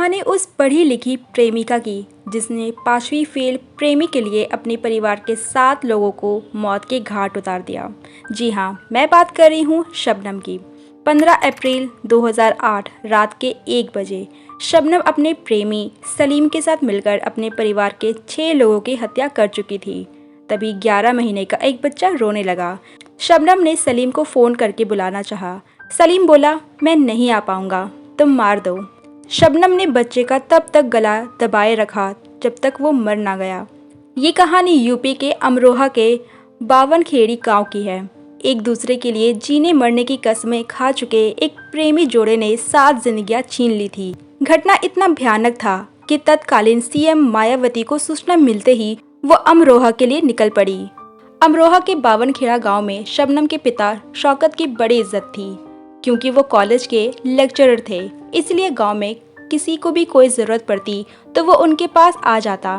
कहानी उस पढ़ी लिखी प्रेमिका की जिसने 5वीं फेल प्रेमी के लिए अपने परिवार के 7 लोगों को मौत के घाट उतार दिया। जी हाँ, मैं बात कर रही हूँ शबनम की। 15 अप्रैल 2008 रात के 1 बजे शबनम अपने प्रेमी सलीम के साथ मिलकर अपने परिवार के 6 लोगों की हत्या कर चुकी थी। तभी 11 महीने का एक बच्चा रोने लगा। शबनम ने सलीम को फ़ोन करके बुलाना चाहा। सलीम बोला, मैं नहीं आ पाऊँगा, तुम मार दो। शबनम ने बच्चे का तब तक गला दबाए रखा जब तक वो मर ना गया। ये कहानी यूपी के अमरोहा के बावनखेड़ी गांव की है। एक दूसरे के लिए जीने मरने की कस्में खा चुके एक प्रेमी जोड़े ने 7 जिंदगियां छीन ली थी। घटना इतना भयानक था कि तत्कालीन सीएम मायावती को सूचना मिलते ही वो अमरोहा के लिए निकल पड़ी। अमरोहा के बावनखेड़ा गांव में शबनम के पिता शौकत की बड़ी इज्जत थी। क्योंकि वो कॉलेज के लेक्चरर थे, इसलिए गांव में किसी को भी कोई ज़रूरत पड़ती तो वो उनके पास आ जाता।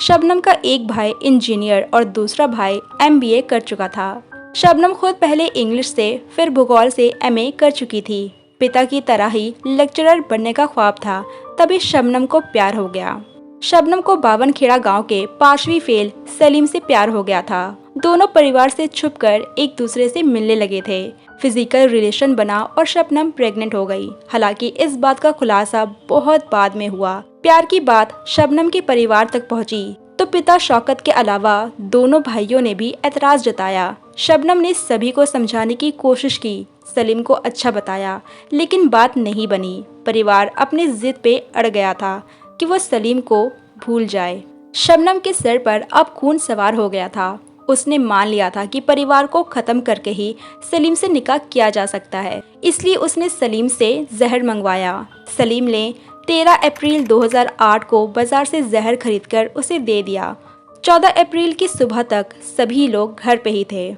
शबनम का एक भाई इंजीनियर और दूसरा भाई एमबीए कर चुका था। शबनम खुद पहले इंग्लिश से फिर भूगोल से एमए कर चुकी थी। पिता की तरह ही लेक्चरर बनने का ख्वाब था। तभी शबनम को प्यार हो गया। शबनम को बावनखेड़ा गांव के 5वीं फेल सलीम से प्यार हो गया था। दोनों परिवार से छुपकर एक दूसरे से मिलने लगे थे। फिजिकल रिलेशन बना और शबनम प्रेग्नेंट हो गई। हालांकि इस बात का खुलासा बहुत बाद में हुआ। प्यार की बात शबनम के परिवार तक पहुंची तो पिता शौकत के अलावा दोनों भाइयों ने भी एतराज जताया। शबनम ने सभी को समझाने की कोशिश की, सलीम को अच्छा बताया, लेकिन बात नहीं बनी। परिवार अपनी जिद पे अड़ गया था कि वो सलीम को भूल जाए। शबनम के सिर पर अब खून सवार हो गया था। उसने मान लिया था कि परिवार को खत्म करके ही सलीम से निकाह किया जा सकता है, इसलिए उसने सलीम से जहर मंगवाया। सलीम ने 13 अप्रैल 2008 को बाजार से जहर खरीदकर उसे दे दिया। 14 अप्रैल की सुबह तक सभी लोग घर पे ही थे।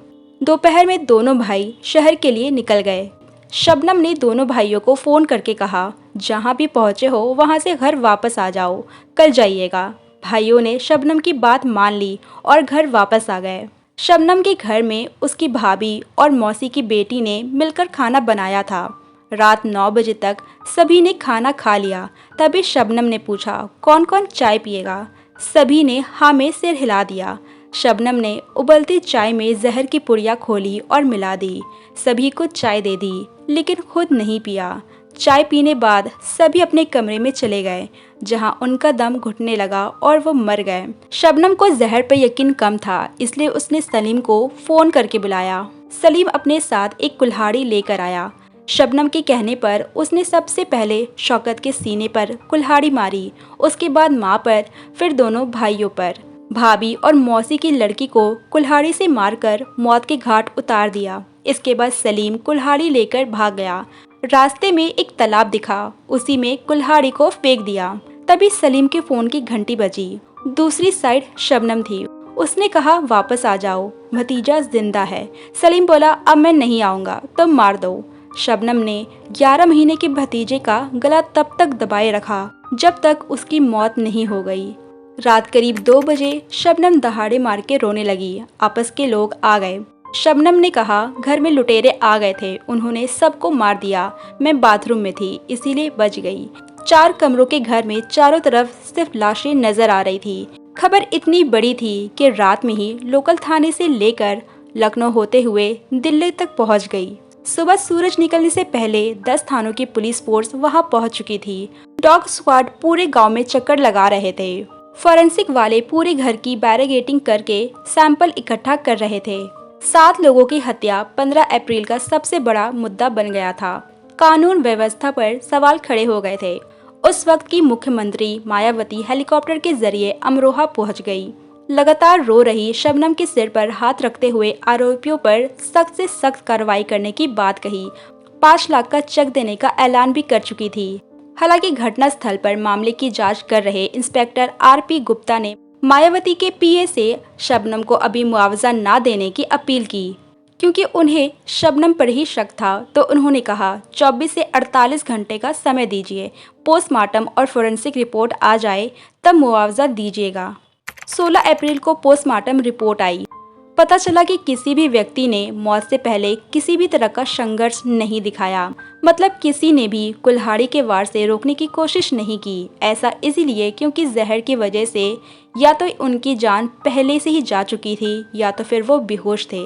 दोपहर में दोनों भाई शहर के लिए निकल गए। शबनम ने दोनों भाइयों को फ़ोन करके कहा, जहाँ भी पहुँचे हो वहाँ से घर वापस आ जाओ, कल जाइएगा। भाइयों ने शबनम की बात मान ली और घर वापस आ गए। शबनम के घर में उसकी भाभी और मौसी की बेटी ने मिलकर खाना बनाया था। रात 9 बजे तक सभी ने खाना खा लिया। तभी शबनम ने पूछा, कौन कौन चाय पिएगा? सभी ने हाँ में सिर हिला दिया। शबनम ने उबलती चाय में जहर की पुड़िया खोली और मिला दी। सभी को चाय दे दी, लेकिन खुद नहीं पिया। चाय पीने बाद सभी अपने कमरे में चले गए, जहां उनका दम घुटने लगा और वो मर गए। शबनम को जहर पर यकीन कम था, इसलिए उसने सलीम को फ़ोन करके बुलाया। सलीम अपने साथ एक कुल्हाड़ी लेकर आया। शबनम के कहने पर उसने सबसे पहले शौकत के सीने पर कुल्हाड़ी मारी, उसके बाद माँ पर, फिर दोनों भाइयों पर। भाभी और मौसी की लड़की को कुल्हाड़ी से मारकर मौत के घाट उतार दिया। इसके बाद सलीम कुल्हाड़ी लेकर भाग गया। रास्ते में एक तालाब दिखा, उसी में कुल्हाड़ी को फेंक दिया। तभी सलीम के फ़ोन की घंटी बजी। दूसरी साइड शबनम थी। उसने कहा, वापस आ जाओ, भतीजा जिंदा है। सलीम बोला, अब मैं नहीं आऊँगा, तुम मार दो। शबनम ने 11 महीने के भतीजे का गला तब तक दबाए रखा जब तक उसकी मौत नहीं हो गई। रात करीब 2 बजे शबनम दहाड़े मार के रोने लगी। आपस के लोग आ गए। शबनम ने कहा, घर में लुटेरे आ गए थे, उन्होंने सबको मार दिया। मैं बाथरूम में थी, इसीलिए बच गई। 4 कमरों के घर में चारों तरफ सिर्फ लाशें नजर आ रही थी। खबर इतनी बड़ी थी कि रात में ही लोकल थाने से लेकर लखनऊ होते हुए दिल्ली तक पहुंच गई। सुबह सूरज निकलने से पहले 10 थानों की पुलिस फोर्स वहां पहुंच चुकी थी। डॉग स्क्वाड पूरे गांव में चक्कर लगा रहे थे। फॉरेंसिक वाले पूरे घर की बैरिगेटिंग करके सैंपल इकट्ठा कर रहे थे। 7 लोगों की हत्या 15 अप्रैल का सबसे बड़ा मुद्दा बन गया था। कानून व्यवस्था पर सवाल खड़े हो गए थे। उस वक्त की मुख्यमंत्री मायावती हेलीकॉप्टर के जरिए अमरोहा पहुंच गई। लगातार रो रही शबनम के सिर पर हाथ रखते हुए आरोपियों पर सख्त से सख्त कार्रवाई करने की बात कही। 5 लाख का चेक देने का ऐलान भी कर चुकी थी। हालांकि घटनास्थल पर मामले की जांच कर रहे इंस्पेक्टर आरपी गुप्ता ने मायावती के पीए से शबनम को अभी मुआवजा ना देने की अपील की। क्योंकि उन्हें शबनम पर ही शक था, तो उन्होंने कहा, 24 से 48 घंटे का समय दीजिए, पोस्टमार्टम और फोरेंसिक रिपोर्ट आ जाए तब मुआवजा दीजिएगा। 16 अप्रैल को पोस्टमार्टम रिपोर्ट आई। पता चला कि किसी भी व्यक्ति ने मौत से पहले किसी भी तरह का संघर्ष नहीं दिखाया, मतलब किसी ने भी कुल्हाड़ी के वार से रोकने की कोशिश नहीं की। ऐसा इसीलिए क्योंकि जहर की वजह से या तो उनकी जान पहले से ही जा चुकी थी या तो फिर वो बेहोश थे।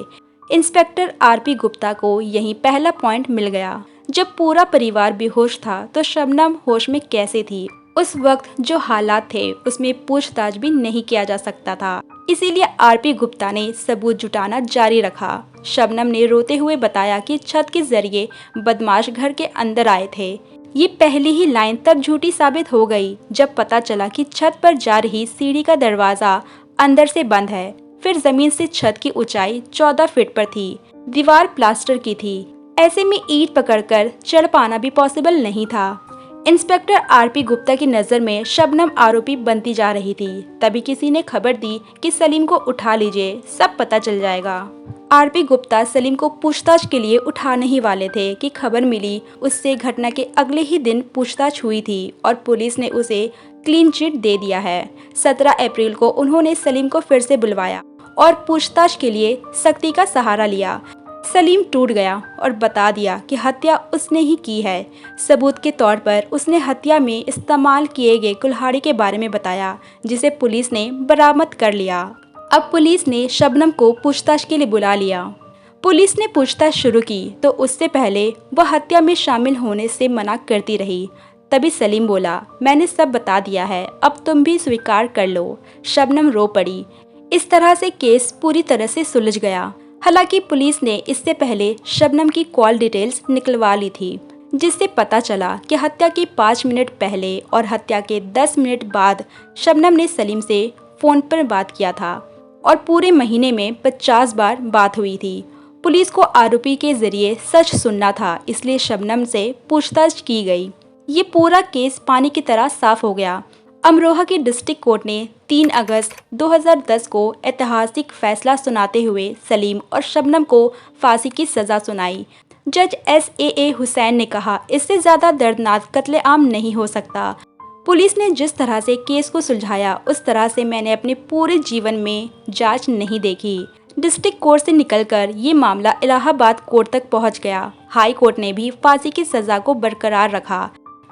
इंस्पेक्टर आरपी गुप्ता को यही पहला पॉइंट मिल गया। जब पूरा परिवार बेहोश था तो शबनम होश में कैसे थी? उस वक्त जो हालात थे उसमें पूछताछ भी नहीं किया जा सकता था, इसीलिए आरपी गुप्ता ने सबूत जुटाना जारी रखा। शबनम ने रोते हुए बताया कि छत के जरिए बदमाश घर के अंदर आए थे। ये पहली ही लाइन तब झूठी साबित हो गई जब पता चला कि छत पर जा रही सीढ़ी का दरवाजा अंदर से बंद है। फिर जमीन से छत की ऊंचाई 14 फीट पर थी। दीवार प्लास्टर की थी। ऐसे में ईंट पकड़कर चढ़ पाना भी पॉसिबल नहीं था। इंस्पेक्टर आरपी गुप्ता की नज़र में शबनम आरोपी बनती जा रही थी। तभी किसी ने खबर दी कि सलीम को उठा लीजिए, सब पता चल जाएगा। आरपी गुप्ता सलीम को पूछताछ के लिए उठाने ही वाले थे कि खबर मिली। उससे घटना के अगले ही दिन पूछताछ हुई थी और पुलिस ने उसे क्लीन चिट दे दिया है। 17 अप्रैल को उन्होंने सलीम को फिर से बुलवाया और पूछताछ के लिए सख्ती का सहारा लिया। सलीम टूट गया और बता दिया कि हत्या उसने ही की है। सबूत के तौर पर उसने हत्या में इस्तेमाल किए गए कुल्हाड़ी के बारे में बताया, जिसे पुलिस ने बरामद कर लिया। अब पुलिस ने शबनम को पूछताछ के लिए बुला लिया। पुलिस ने पूछताछ शुरू की तो उससे पहले वह हत्या में शामिल होने से मना करती रही। तभी सलीम बोला, मैंने सब बता दिया है, अब तुम भी स्वीकार कर लो। शबनम रो पड़ी। इस तरह से केस पूरी तरह से सुलझ गया। हालांकि पुलिस ने इससे पहले शबनम की कॉल डिटेल्स निकलवा ली थी, जिससे पता चला कि हत्या के 5 मिनट पहले और हत्या के 10 मिनट बाद शबनम ने सलीम से फ़ोन पर बात किया था और पूरे महीने में 50 बार बात हुई थी। पुलिस को आरोपी के जरिए सच सुनना था, इसलिए शबनम से पूछताछ की गई। ये पूरा केस पानी की तरह साफ हो गया। अमरोहा की डिस्ट्रिक्ट कोर्ट ने 3 अगस्त 2010 को ऐतिहासिक फैसला सुनाते हुए सलीम और शबनम को फांसी की सज़ा सुनाई। जज SAA हुसैन ने कहा, इससे ज़्यादा दर्दनाक कत्लेआम नहीं हो सकता। पुलिस ने जिस तरह से केस को सुलझाया उस तरह से मैंने अपने पूरे जीवन में जांच नहीं देखी। डिस्ट्रिक्ट कोर्ट से निकलकर ये मामला इलाहाबाद कोर्ट तक पहुंच गया। हाई कोर्ट ने भी फांसी की सज़ा को बरकरार रखा।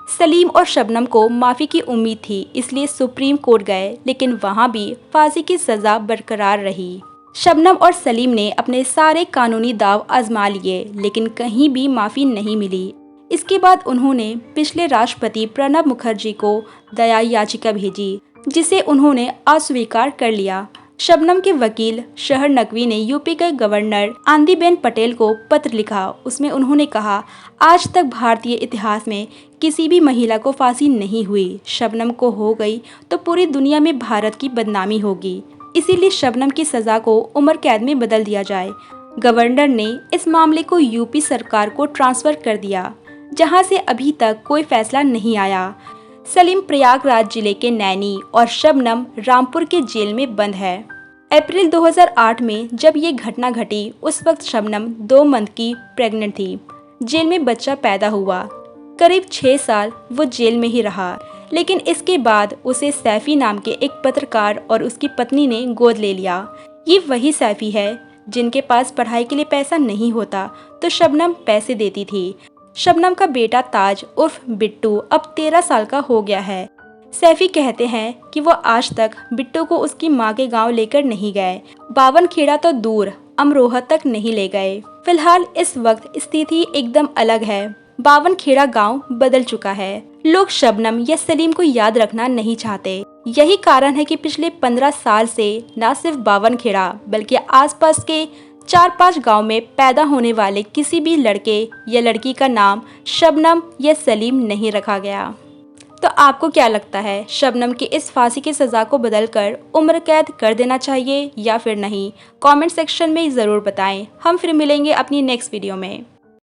सलीम और शबनम को माफ़ी की उम्मीद थी, इसलिए सुप्रीम कोर्ट गए, लेकिन वहां भी फांसी की सज़ा बरकरार रही। शबनम और सलीम ने अपने सारे कानूनी दाव आजमा लिए, लेकिन कहीं भी माफ़ी नहीं मिली। इसके बाद उन्होंने पिछले राष्ट्रपति प्रणब मुखर्जी को दया याचिका भेजी, जिसे उन्होंने अस्वीकार कर लिया। शबनम के वकील शहर नकवी ने यूपी के गवर्नर आनंदीबेन पटेल को पत्र लिखा। उसमें उन्होंने कहा, आज तक भारतीय इतिहास में किसी भी महिला को फांसी नहीं हुई। शबनम को हो गई तो पूरी दुनिया में भारत की बदनामी होगी। इसीलिए शबनम की सज़ा को उम्र कैद में बदल दिया जाए। गवर्नर ने इस मामले को यूपी सरकार को ट्रांसफ़र कर दिया, जहां से अभी तक कोई फैसला नहीं आया। सलीम प्रयागराज जिले के नैनी और शबनम रामपुर के जेल में बंद है। अप्रैल 2008 में जब ये घटना घटी, उस वक्त शबनम 2 मंथ की प्रेग्नेंट थी। जेल में बच्चा पैदा हुआ। करीब 6 साल वो जेल में ही रहा, लेकिन इसके बाद उसे सैफी नाम के एक पत्रकार और उसकी पत्नी ने गोद ले लिया। ये वही सैफी है जिनके पास पढ़ाई के लिए पैसा नहीं होता तो शबनम पैसे देती थी। शबनम का बेटा ताज उर्फ बिट्टू अब 13 साल का हो गया है। सैफी कहते हैं कि वो आज तक बिट्टू को उसकी माँ के गांव लेकर नहीं गए। 52 खेड़ा तो दूर, अमरोहा तक नहीं ले गए। फिलहाल इस वक्त स्थिति एकदम अलग है। 52 खेड़ा गांव बदल चुका है। लोग शबनम या सलीम को याद रखना नहीं चाहते। यही कारण है कि पिछले 15 साल से न सिर्फ 52 खेड़ा बल्कि आसपास के 4-5 गांव में पैदा होने वाले किसी भी लड़के या लड़की का नाम शबनम या सलीम नहीं रखा गया। तो आपको क्या लगता है, शबनम की इस फांसी की सज़ा को बदलकर उम्र कैद कर देना चाहिए या फिर नहीं? कमेंट सेक्शन में ज़रूर बताएं। हम फिर मिलेंगे अपनी नेक्स्ट वीडियो में।